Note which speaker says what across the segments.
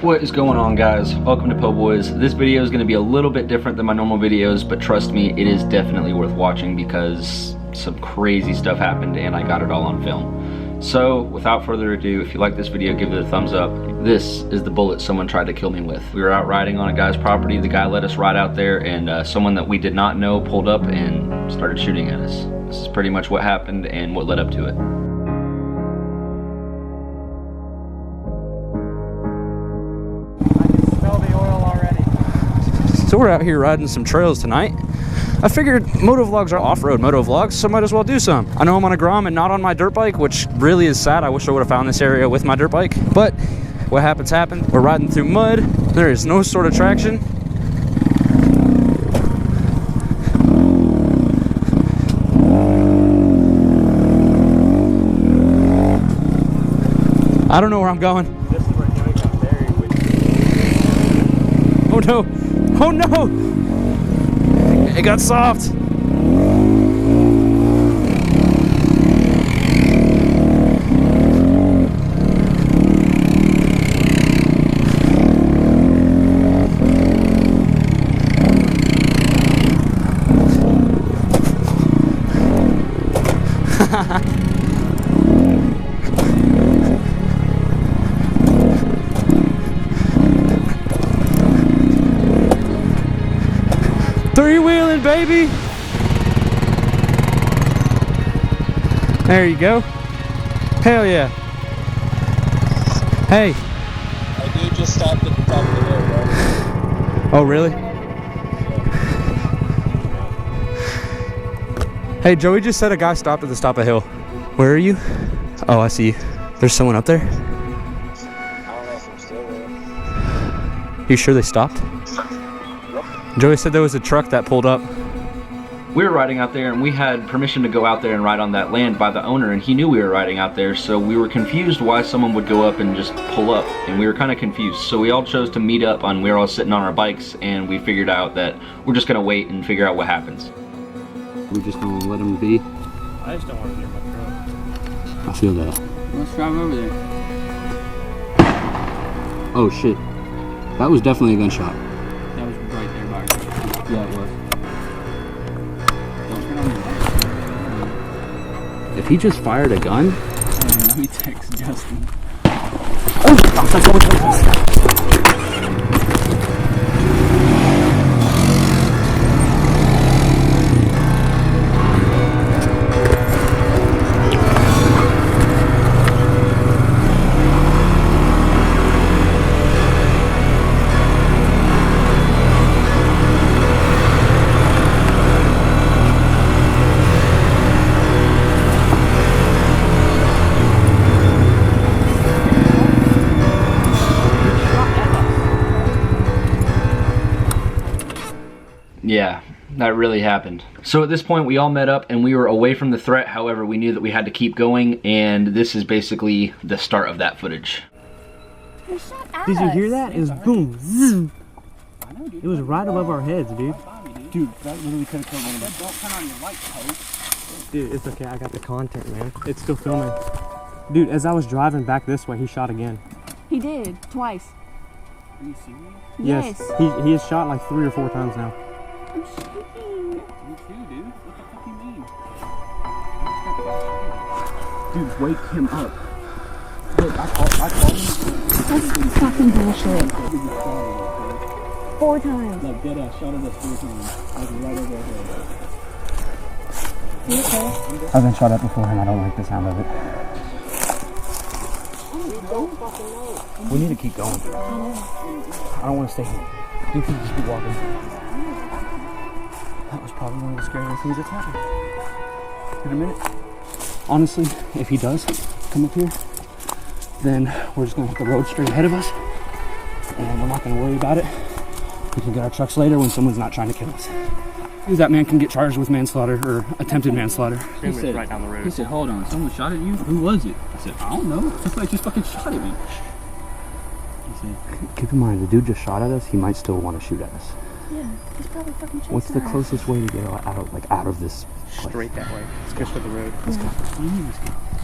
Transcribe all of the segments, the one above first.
Speaker 1: What is going on, guys? Welcome to Po Boys. This video is going to be a little bit different than my normal videos, but trust me, it is definitely worth watching because some crazy stuff happened and I got it all on film. So without further ado, if you like this video, give it a thumbs up. This is the bullet someone tried to kill me with. We were out riding on a guy's property. The guy let us ride out there, and someone that we did not know pulled up and started shooting at us. This is pretty much what happened and what led up to it. So we're out here riding some trails tonight. I figured motovlogs are off-road motovlogs, so might as well do some. I know I'm on a Grom and not on my dirt bike, which really is sad. I wish I would have found this area with my dirt bike, but what happens happened. We're riding through mud. There is no sort of traction. I don't know where I'm going.
Speaker 2: This is where Joey got buried with you.
Speaker 1: Oh no! Oh no! It got soft! Three-wheeling, baby! There you go. Hell yeah. Hey.
Speaker 2: I dude just stopped at the top of the hill, bro.
Speaker 1: Oh, really? Hey, Joey just said a guy stopped at the top of the hill. Where are you? Oh, I see you. There's someone up there?
Speaker 2: I don't know if I'm still there.
Speaker 1: You sure they stopped? Joey said there was a truck that pulled up. We were riding out there and we had permission to go out there and ride on that land by the owner, and he knew we were riding out there, so we were confused why someone would go up and just pull up, and we were kind of confused. So we all chose to meet up we were all sitting on our bikes, and we figured out that we're just gonna wait and figure out what happens. We just gonna let him be?
Speaker 2: I just don't want to get my truck.
Speaker 1: I feel that.
Speaker 3: Let's drive over there.
Speaker 1: Oh shit. That was definitely a gunshot.
Speaker 3: That was right there by our truck.
Speaker 1: Yeah, it was.
Speaker 3: Don't turn on your lights.
Speaker 1: If he just fired a gun?
Speaker 3: Let me text Justin.
Speaker 1: Yeah, that really happened. So at this point we all met up and we were away from the threat. However, we knew that we had to keep going, and this is basically the start of that footage.
Speaker 4: Did you hear that? It was boom. Zzz. It was right above our heads, dude. Dude, that literally could have killed one of us.
Speaker 3: Don't turn on your lights, Coach.
Speaker 4: Dude, it's okay. I got the content, man. It's still filming. Dude, as I was driving back this way, he shot again.
Speaker 5: He did, twice.
Speaker 3: Are you serious?
Speaker 4: Yes. He has shot like 3 or 4 times now.
Speaker 5: I'm shaking.
Speaker 3: Me too, dude. What the fuck you mean? Dude, wake him up. Look, I called him.
Speaker 5: That's fucking bullshit. 4 times.
Speaker 3: Like, dead ass shot at us 4 times. Like, right over our head.
Speaker 5: You okay?
Speaker 4: I've been shot at before and I don't like the sound of it. We need to keep going. I don't want to stay here. Dude, can just keep walking. That was probably one of the scariest things that's happened. In a minute. Honestly, if he does come up here, then we're just gonna hit the road straight ahead of us, and we're not gonna worry about it. We can get our trucks later when someone's not trying to kill us. That man can get charged with manslaughter or attempted manslaughter.
Speaker 3: He said, right down the road. He said, hold on, someone shot at you? Who was it? I said, I don't know. Somebody just fucking shot at me. He said,
Speaker 4: Keep in mind, the dude just shot at us. He might still want to shoot at us.
Speaker 5: Yeah, he's probably fucking chasing
Speaker 4: What's the
Speaker 5: us.
Speaker 4: closest way to get out of this place?
Speaker 3: straight that way. Let's go for the road.
Speaker 4: Let's go.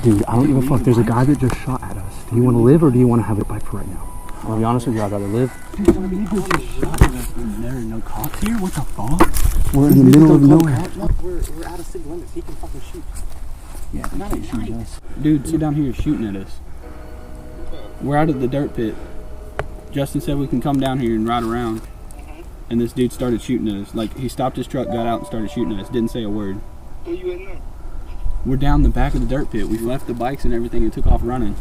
Speaker 4: Dude, I don't give a fuck. There's a guy that just shot at us. Do you want to live or do you want to have it back for right now? I'll be honest with you, I'd rather live.
Speaker 3: Dude, some people just shot at us and there are no cops here? What the fuck?
Speaker 4: We're in the middle of nowhere.
Speaker 2: We're out of city limits. He can fucking shoot.
Speaker 4: Yeah,
Speaker 2: Not at night.
Speaker 4: us.
Speaker 3: Dude, sit down here shooting at us. We're out of the dirt pit. Justin said we can come down here and ride around. And this dude started shooting at us. Like, he stopped his truck, got out, and started shooting at us. Didn't say a word.
Speaker 2: Where you at now?
Speaker 3: We're down the back of the dirt pit. We left the bikes and everything and took off running.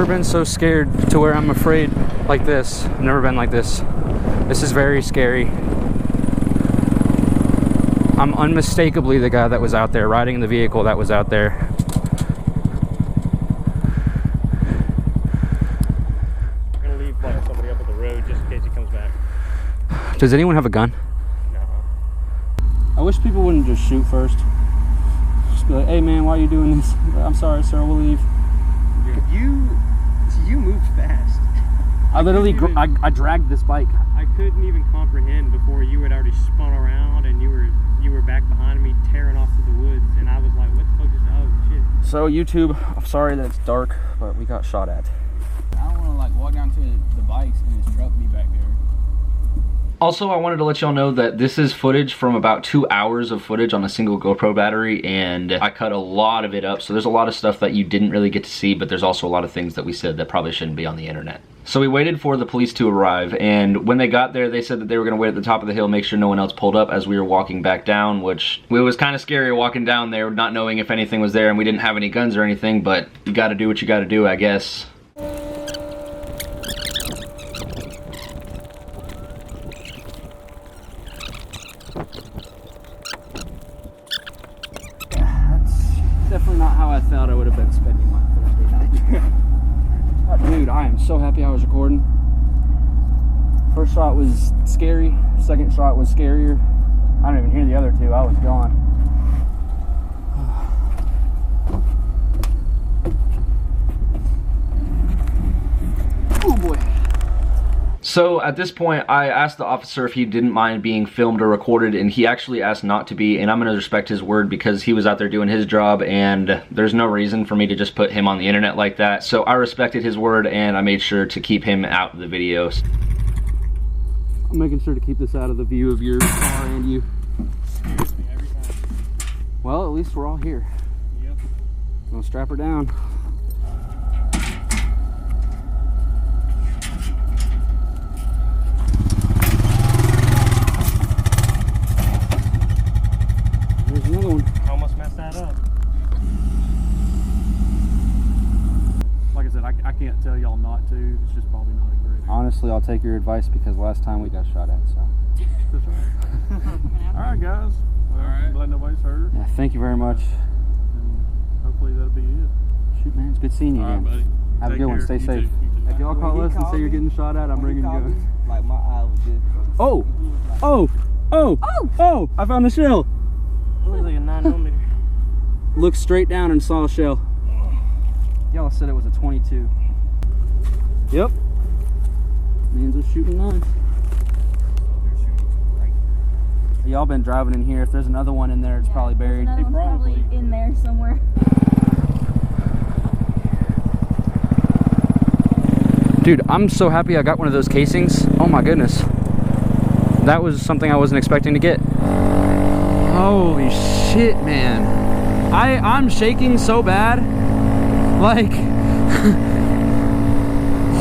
Speaker 4: Been so scared to where I'm afraid like this. I've never been like this. This is very scary. I'm unmistakably the guy that was out there riding the vehicle that was out there.
Speaker 6: We're gonna leave like somebody up at the road just in case he comes back.
Speaker 4: Does anyone have a gun?
Speaker 6: No.
Speaker 4: I wish people wouldn't just shoot first. Just be like, hey man, why are you doing this? I'm sorry sir, we'll leave.
Speaker 6: You moved fast.
Speaker 4: I literally I dragged this bike.
Speaker 6: I couldn't even comprehend before you had already spun around and you were back behind me tearing off through the woods, and I was like, what the fuck is oh shit.
Speaker 4: So YouTube, I'm sorry that it's dark, but we got shot at.
Speaker 3: I don't want to like walk down to the bikes and his truck be back there.
Speaker 1: Also, I wanted to let y'all know that this is footage from about 2 hours of footage on a single GoPro battery, and I cut a lot of it up, so there's a lot of stuff that you didn't really get to see, but there's also a lot of things that we said that probably shouldn't be on the internet. So we waited for the police to arrive, and when they got there, they said that they were gonna wait at the top of the hill, make sure no one else pulled up as we were walking back down, which it was kind of scary walking down there, not knowing if anything was there, and we didn't have any guns or anything, but you gotta do what you gotta do, I guess.
Speaker 4: Definitely not how I thought I would have been spending my Thursday night. Dude, I am so happy I was recording. First shot was scary, second shot was scarier. I don't even hear the other two, I was gone. Oh boy.
Speaker 1: So at this point, I asked the officer if he didn't mind being filmed or recorded, and he actually asked not to be, and I'm gonna respect his word because he was out there doing his job, and there's no reason for me to just put him on the internet like that. So I respected his word, and I made sure to keep him out of the videos.
Speaker 4: I'm making sure to keep this out of the view of your car and you. Well, at least we're all here.
Speaker 6: Yep.
Speaker 4: Gonna strap her down. There's another one.
Speaker 6: Almost messed that up. Like I said, I can't tell y'all not to. It's just probably not a great idea.
Speaker 4: Honestly, I'll take your advice because last time we got shot at, so.
Speaker 6: That's right. Alright guys. Well, I'm glad nobody's hurt.
Speaker 4: Yeah, thank you very much.
Speaker 6: And hopefully that'll be it.
Speaker 4: Shoot, man, it's good seeing you again.
Speaker 6: Alright, buddy.
Speaker 4: Have a
Speaker 6: Take
Speaker 4: good one.
Speaker 6: care.
Speaker 4: Stay
Speaker 6: You
Speaker 4: safe.
Speaker 6: too. You too.
Speaker 4: If y'all call us and say you're getting shot at, I'm bringing guns.
Speaker 2: Like my eye was just.
Speaker 4: Oh! Oh! Oh! Oh! I found the shell!
Speaker 6: It was like a 9mm.
Speaker 4: Looked straight down and saw a shell. Y'all said it was a 22. Yep. Means we're shooting knives. Y'all been driving in here. If there's another one in there, it's probably buried.
Speaker 5: Another one's probably in there somewhere.
Speaker 4: Dude, I'm so happy I got one of those casings. Oh my goodness. that was something I wasn't expecting to get. Holy shit, man. I'm shaking so bad. Like,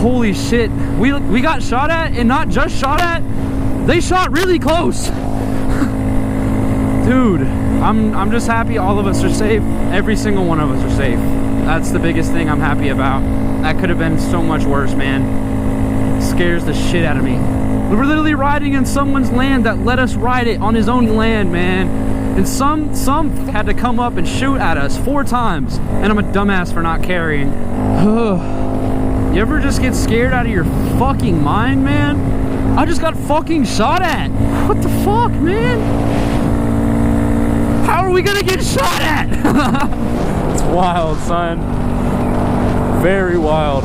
Speaker 4: holy shit. We got shot at, and not just shot at, they shot really close. Dude, I'm just happy all of us are safe. Every single one of us are safe. That's the biggest thing I'm happy about. That could have been so much worse, man. It scares the shit out of me. We were literally riding in someone's land that let us ride it on his own land, man. And some had to come up and shoot at us 4 times. And I'm a dumbass for not carrying. You ever just get scared out of your fucking mind, man? I just got fucking shot at. What the fuck, man? How are we gonna get shot at? It's wild, son. Very wild.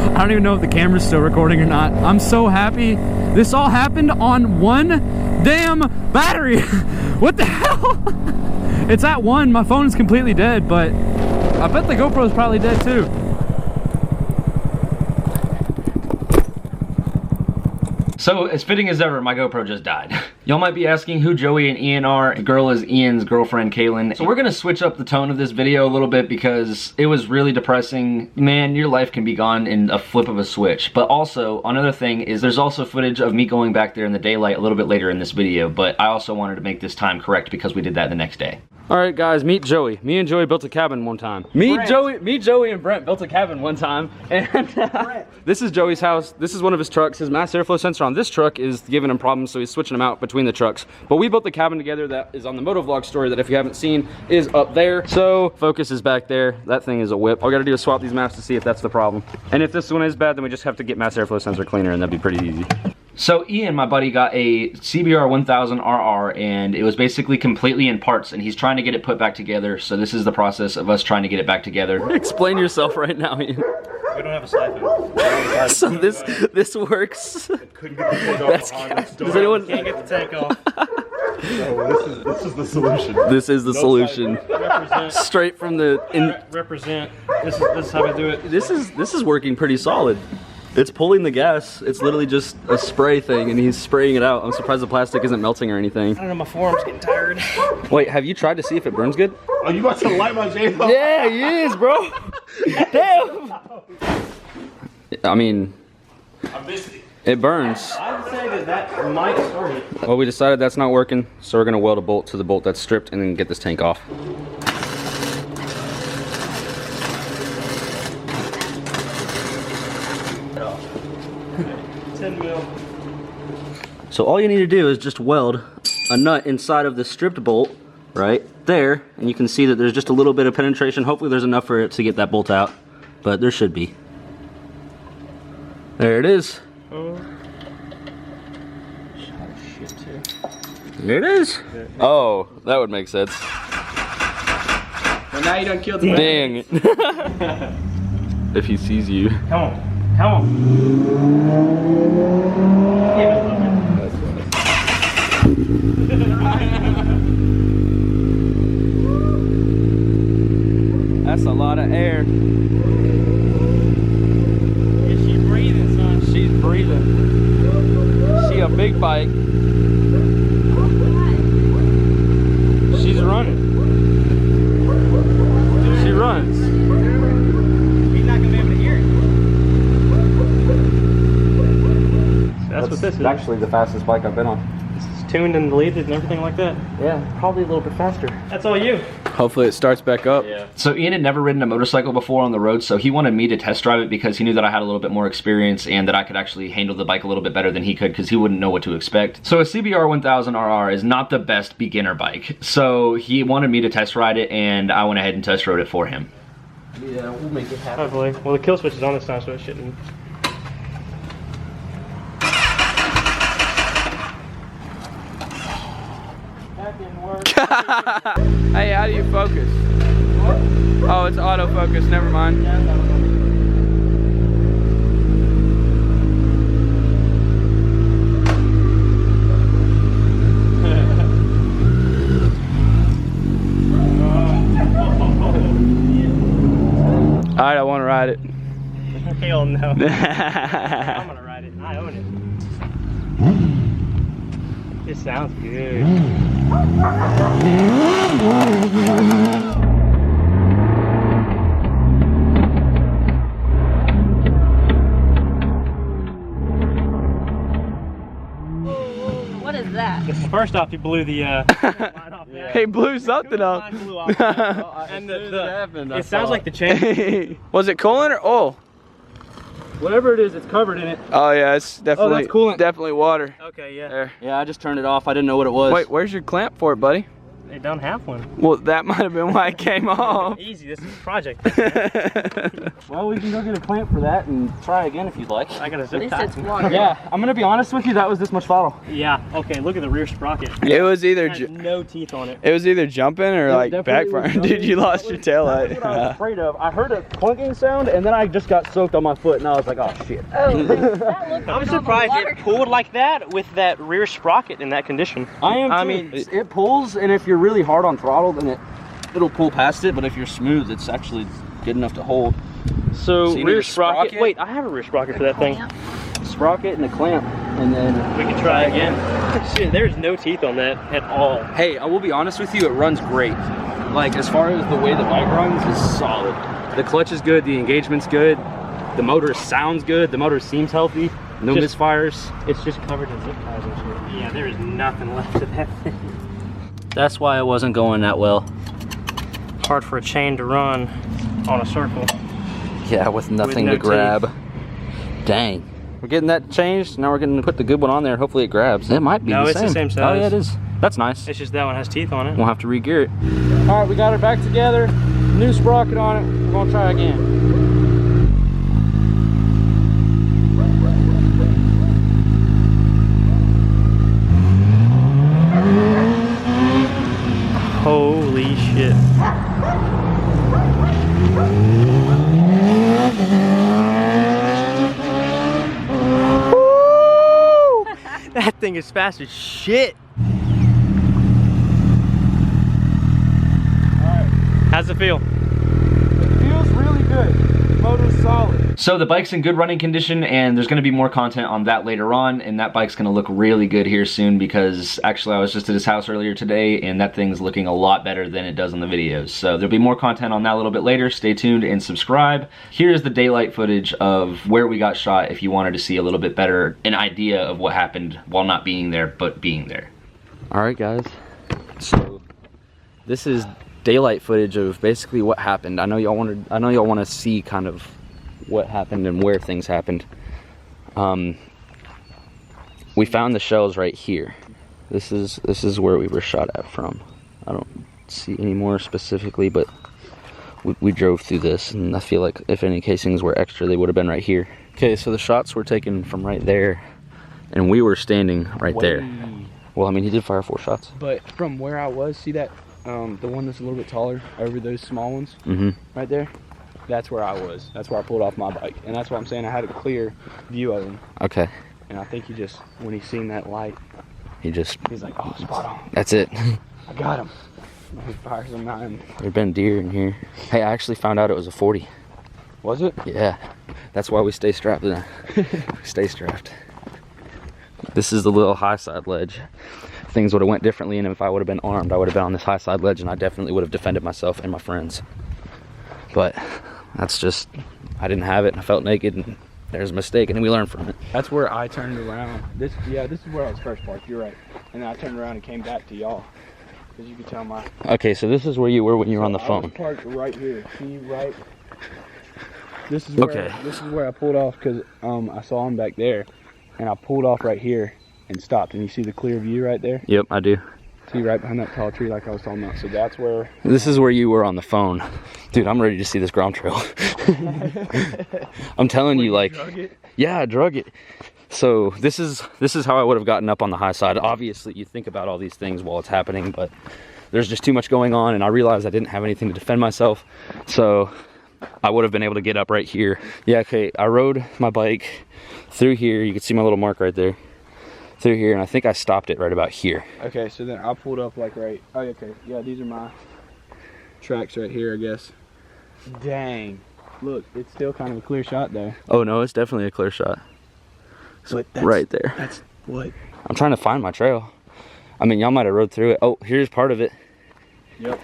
Speaker 4: I don't even know if the camera's still recording or not. I'm so happy. This all happened on 1 damn battery. What the hell? It's at 1. My phone is completely dead, but I bet the GoPro is probably dead too.
Speaker 1: So, as fitting as ever, my GoPro just died. Y'all might be asking who Joey and Ian are. The girl is Ian's girlfriend, Kaylin. So we're gonna switch up the tone of this video a little bit because it was really depressing. Man, your life can be gone in a flip of a switch. But also, another thing is there's also footage of me going back there in the daylight a little bit later in this video, but I also wanted to make this time correct because we did that the next day.
Speaker 4: All right, guys, meet Joey. Me and Joey built a cabin one time. Me, Joey, and Brent built a cabin one time. And this is Joey's house. This is one of his trucks. His mass airflow sensor on this truck is giving him problems, so he's switching them out between the trucks. But we built the cabin together that is on the motovlog story that, if you haven't seen, is up there. So focus is back there. That thing is a whip. All we gotta do is swap these maps to see if that's the problem. And if this one is bad, then we just have to get mass airflow sensor cleaner, and that'd be pretty easy.
Speaker 1: So Ian, my buddy, got a CBR 1000 RR, and it was basically completely in parts, and he's trying to get it put back together. So this is the process of us trying to get it back together.
Speaker 4: Explain yourself right now, Ian.
Speaker 6: We don't have a siphon.
Speaker 4: So this works.
Speaker 6: Couldn't get the tank off.
Speaker 4: Does anyone
Speaker 6: Can't get the tank off.
Speaker 2: No, this is the solution.
Speaker 4: This is the solution.
Speaker 6: Represent.
Speaker 4: Straight from the
Speaker 6: Represent. This is how we do it.
Speaker 4: This is working pretty solid. It's pulling the gas. It's literally just a spray thing, and he's spraying it out. I'm surprised the plastic isn't melting or anything.
Speaker 6: I don't know, my forearm's getting tired.
Speaker 4: Wait, have you tried to see if it burns good?
Speaker 2: Are you about to light my J-Lo?
Speaker 4: Yeah, he is, bro. Damn. I mean, it burns.
Speaker 6: I would say that might start it.
Speaker 4: Well, we decided that's not working, so we're gonna weld a bolt to the bolt that's stripped and then get this tank off. So all you need to do is just weld a nut inside of the stripped bolt right there, and you can see that there's just a little bit of penetration. Hopefully there's enough for it to get that bolt out, but there should be. There it is. There it is. Oh, that would make sense.
Speaker 3: Well, now you done killed the
Speaker 4: Dang. If he sees you.
Speaker 6: Come on. Come on. Give it a little bit.
Speaker 4: That's a lot of air.
Speaker 6: Is she breathing, son?
Speaker 4: She's breathing. She a big bike. She's running. She runs.
Speaker 6: He's not gonna be able to hear it. That's what this is.
Speaker 4: Actually the fastest bike I've been on.
Speaker 6: It's tuned and deleted and everything like that.
Speaker 4: Yeah, probably a little bit faster.
Speaker 6: That's all you.
Speaker 4: Hopefully it starts back up.
Speaker 6: Yeah.
Speaker 1: So Ian had never ridden a motorcycle before on the road, so he wanted me to test drive it because he knew that I had a little bit more experience and that I could actually handle the bike a little bit better than he could because he wouldn't know what to expect. So a CBR 1000 RR is not the best beginner bike. So he wanted me to test ride it, and I went ahead and test rode it for him.
Speaker 4: Yeah, we'll make it happen.
Speaker 6: Hopefully. Well, the kill switch is on this time, so it shouldn't. That didn't work.
Speaker 3: Hey, how do you focus? Oh, it's autofocus. Never mind. Alright, I want to ride it.
Speaker 6: Hell no. I'm gonna ride it. I own it. This sounds good.
Speaker 5: What is that?
Speaker 6: First off, he blew the line off there.
Speaker 3: He blew something up.
Speaker 6: Line blew off. And it sounds like the chain.
Speaker 3: Was it coolant or oil?
Speaker 6: Whatever it is, it's covered in it.
Speaker 3: Oh yeah, it's definitely
Speaker 6: that's coolant.
Speaker 3: definitely water.
Speaker 6: Okay, yeah.
Speaker 3: There.
Speaker 4: Yeah, I just turned it off. I didn't know what it was.
Speaker 3: Wait, where's your clamp for it, buddy?
Speaker 6: They don't have one.
Speaker 3: Well, that might have been why it came off.
Speaker 6: Easy, this is a project.
Speaker 4: Well, we can go get a clamp for that and try again if you'd like.
Speaker 6: I got a
Speaker 5: At
Speaker 6: zip
Speaker 5: least
Speaker 6: tie.
Speaker 5: it's water.
Speaker 4: Yeah, I'm gonna be honest with you, that was this much throttle.
Speaker 6: Yeah, okay, look at the rear sprocket.
Speaker 3: It was either
Speaker 6: It has no teeth on it.
Speaker 3: it was either jumping or like
Speaker 4: definitely was
Speaker 3: backfiring.
Speaker 4: jumping.
Speaker 3: Dude, you lost your tail light.
Speaker 4: That's what I was afraid of. I heard a clunking sound and then I just got soaked on my foot and I was like, oh shit.
Speaker 5: Oh, that looked
Speaker 6: I'm surprised it pulled like that with that rear sprocket in that condition.
Speaker 4: I am too.
Speaker 6: I mean,
Speaker 4: it pulls, and if you're really hard on throttle, then it'll pull past it, but if you're smooth, it's actually good enough to hold.
Speaker 6: so
Speaker 4: you need
Speaker 6: rear
Speaker 4: a
Speaker 6: sprocket.
Speaker 4: sprocket?
Speaker 6: Wait, I have a rear sprocket for that thing.
Speaker 4: Sprocket and a clamp, and then
Speaker 6: We can try again. Shit, there's no teeth on that at all.
Speaker 4: hey, I will be honest with you, it runs great. Like, as far as the way the bike runs is solid. The clutch is good, the engagement's good, the motor sounds good, the motor seems healthy, no
Speaker 6: Just-
Speaker 4: misfires.
Speaker 6: It's just covered in zip ties and shit. Yeah, there is nothing left of that thing. That's why it wasn't going that well. Hard for a chain to run on a circle.
Speaker 1: Yeah, with nothing
Speaker 6: no
Speaker 1: to grab. Dang. We're getting that changed. Now we're going to put the good one on there. Hopefully it grabs. It might be
Speaker 6: No,
Speaker 1: the
Speaker 6: it's
Speaker 1: same.
Speaker 6: the same
Speaker 1: Oh yeah,
Speaker 6: size.
Speaker 1: it is. That's nice.
Speaker 6: It's just that one has teeth on it.
Speaker 1: We'll have to re-gear it.
Speaker 4: All right, we got it back together, new sprocket on it, we're gonna try again.
Speaker 6: Holy shit. That thing is fast as shit. How's it feel?
Speaker 3: It feels really good. The motor's solid.
Speaker 1: So the bike's in good running condition, and there's going to be more content on that later on, and that bike's going to look really good here soon, because actually I was just at his house earlier today and that thing's looking a lot better than it does on the videos. So there'll be more content on that a little bit later. Stay tuned and subscribe. Here's the daylight footage of where we got shot if you wanted to see a little bit better an idea of what happened while not being there but being there.
Speaker 4: Alright guys, so this is daylight footage of basically what happened. I know y'all want to see kind of what happened and where things happened. We found the shells right here. This is where we were shot at from. I don't see any more specifically, but we drove through this, and I feel like if any casings were extra, they would have been right here. Okay, so the shots were taken from right there, and we were standing right there. Well, I mean, he did fire 4 shots.
Speaker 3: But from where I was, see that the one that's a little bit taller over those small ones right there? That's where I was. That's where I pulled off my bike. And that's why I'm saying I had a clear view of him.
Speaker 4: Okay.
Speaker 3: And I think he just, when he seen that light,
Speaker 4: He's
Speaker 3: like, oh, spot on.
Speaker 4: That's it.
Speaker 3: I got him. He fires a 9.
Speaker 4: There've been deer in here. Hey, I actually found out it was a 40.
Speaker 3: Was it?
Speaker 4: Yeah. That's why we stay strapped. Stay strapped. This is the little high side ledge. Things would have went differently, and if I would have been armed, I would have been on this high side ledge, and I definitely would have defended myself and my friends. But that's just, I didn't have it, and I felt naked, and there's a mistake, and then we learned from it.
Speaker 3: That's where I turned around. This is where I was first parked. You're right. And then I turned around and came back to y'all. Because you could tell my...
Speaker 4: Okay, so this is where you were when you were on the
Speaker 3: I
Speaker 4: phone.
Speaker 3: was parked right here. See, right? This is where,
Speaker 4: Okay.
Speaker 3: This is where I pulled off because I saw him back there. And I pulled off right here and stopped. And you see the clear view right there?
Speaker 4: Yep, I do.
Speaker 3: See right behind that tall tree like I was talking about. So that's where...
Speaker 4: This is where you were on the phone. Dude, I'm ready to see this ground trail. I'm telling you, like...
Speaker 3: Drug it?
Speaker 4: Yeah, I drug it. So this is how I would have gotten up on the high side. Obviously, you think about all these things while it's happening, but there's just too much going on, and I realized I didn't have anything to defend myself. So I would have been able to get up right here. Yeah, okay, I rode my bike through here. You can see my little mark right there. Through here, and I think I stopped it right about here.
Speaker 3: Okay, so then I pulled up like right... Oh, okay. Yeah, these are my tracks right here, I guess. Dang. Look, it's still kind of a clear shot though.
Speaker 1: Oh no, it's definitely a clear shot.
Speaker 3: But that's,
Speaker 1: Right there.
Speaker 3: That's what?
Speaker 1: I'm trying to find my trail. I mean, y'all might have rode through it. Oh, here's part of it.
Speaker 3: Yep.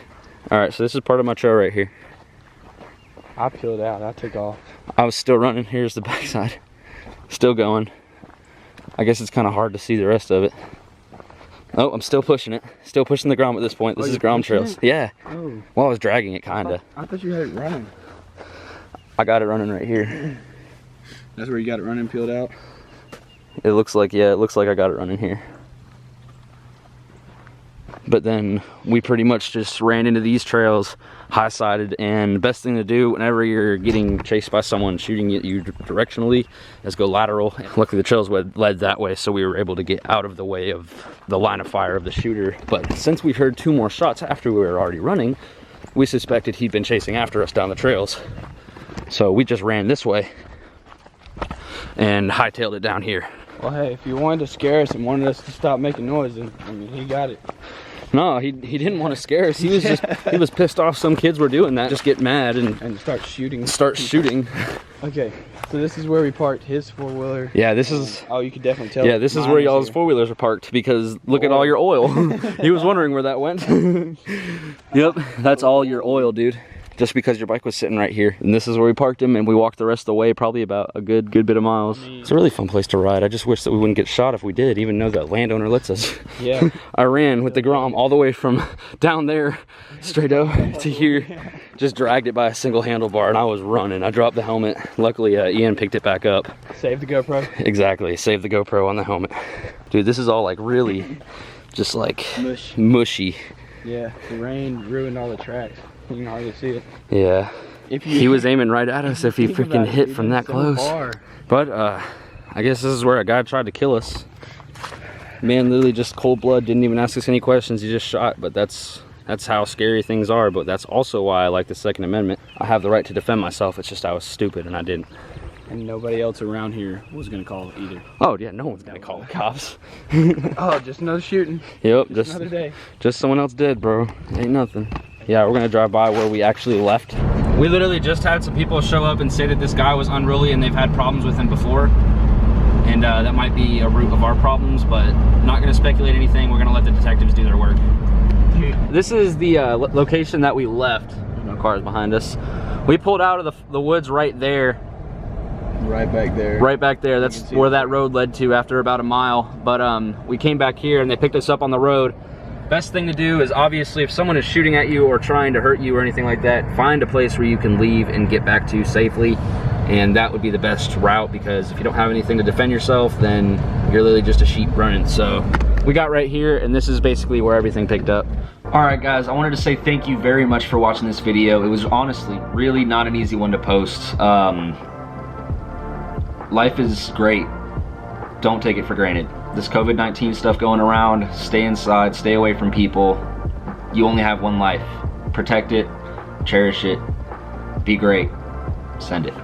Speaker 1: All right, so this is part of my trail right here.
Speaker 3: I peeled out. I took off.
Speaker 1: I was still running. Here's the backside. Still going. I guess it's kind of hard to see the rest of it. Oh, I'm still pushing it. Still pushing the Grom at this point. This is Grom trails. Yeah.
Speaker 3: Oh.
Speaker 1: Well, I was dragging it, kind of.
Speaker 3: I thought you had it running.
Speaker 1: I got it running right here.
Speaker 3: That's where you got it running, peeled out?
Speaker 1: It looks like, yeah, it looks like I got it running here. But then we pretty much just ran into these trails high-sided, and the best thing to do whenever you're getting chased by someone shooting at you directionally is go lateral. Luckily the trails led that way, so we were able to get out of the way of the line of fire of the shooter. But since we heard 2 more shots after we were already running, we suspected he'd been chasing after us down the trails. So we just ran this way and hightailed it down here.
Speaker 3: Well, hey, if you wanted to scare us and wanted us to stop making noise, then, I mean, he got it.
Speaker 1: No, he didn't want to scare us. He was just, he was pissed off some kids were doing that. Just get mad and
Speaker 3: start shooting.
Speaker 1: Start shooting.
Speaker 3: Okay, so this is where we parked his 4-wheeler.
Speaker 1: Yeah, this is.
Speaker 3: Oh, you could definitely tell.
Speaker 1: Yeah, this is where y'all's 4-wheelers are parked, because look at all your oil. He was wondering where that went. Yep, that's all your oil, dude. Just because your bike was sitting right here. And this is where we parked him, and we walked the rest of the way, probably about a good bit of miles. It's a really fun place to ride. I just wish that we wouldn't get shot if we did, even though the landowner lets us.
Speaker 3: Yeah.
Speaker 1: I ran with the Grom all the way from down there straight over to here. Just dragged it by a single handlebar, and I was running. I dropped the helmet. Luckily, Ian picked it back up.
Speaker 3: Save the GoPro.
Speaker 1: Exactly, save the GoPro on the helmet. Dude, this is all like really just like mushy.
Speaker 3: Yeah, the rain ruined all the tracks. You can hardly see it.
Speaker 1: Yeah. He was aiming right at us if he freaking hit from that close. But I guess this is where a guy tried to kill us. Man, literally just cold blood, didn't even ask us any questions, he just shot. But that's how scary things are. But that's also why I like the Second Amendment. I have the right to defend myself. It's just I was stupid and I didn't.
Speaker 3: And nobody else around here was gonna call it either.
Speaker 1: Oh yeah, no one's gonna call the cops.
Speaker 3: Oh, just another shooting.
Speaker 1: Yep,
Speaker 3: just another day.
Speaker 1: Just someone else dead, bro. Ain't nothing. Yeah, we're gonna drive by where we actually left. We literally just had some people show up and say that this guy was unruly and they've had problems with him before. And that might be a root of our problems, but not gonna speculate anything. We're gonna let the detectives do their work. This is the location that we left. No cars behind us. We pulled out of the woods right there.
Speaker 3: Right back there.
Speaker 1: Right back there. That's where that road led to after about a mile. But we came back here and they picked us up on the road. Best thing to do is obviously if someone is shooting at you or trying to hurt you or anything like that, find a place where you can leave and get back to safely. And that would be the best route, because if you don't have anything to defend yourself, then you're literally just a sheep running. So we got right here, and this is basically where everything picked up. All right, guys, I wanted to say thank you very much for watching this video. It was honestly really not an easy one to post. Life is great. Don't take it for granted. This COVID-19 stuff going around, stay inside, stay away from people. You only have one life. Protect it, cherish it, be great, send it.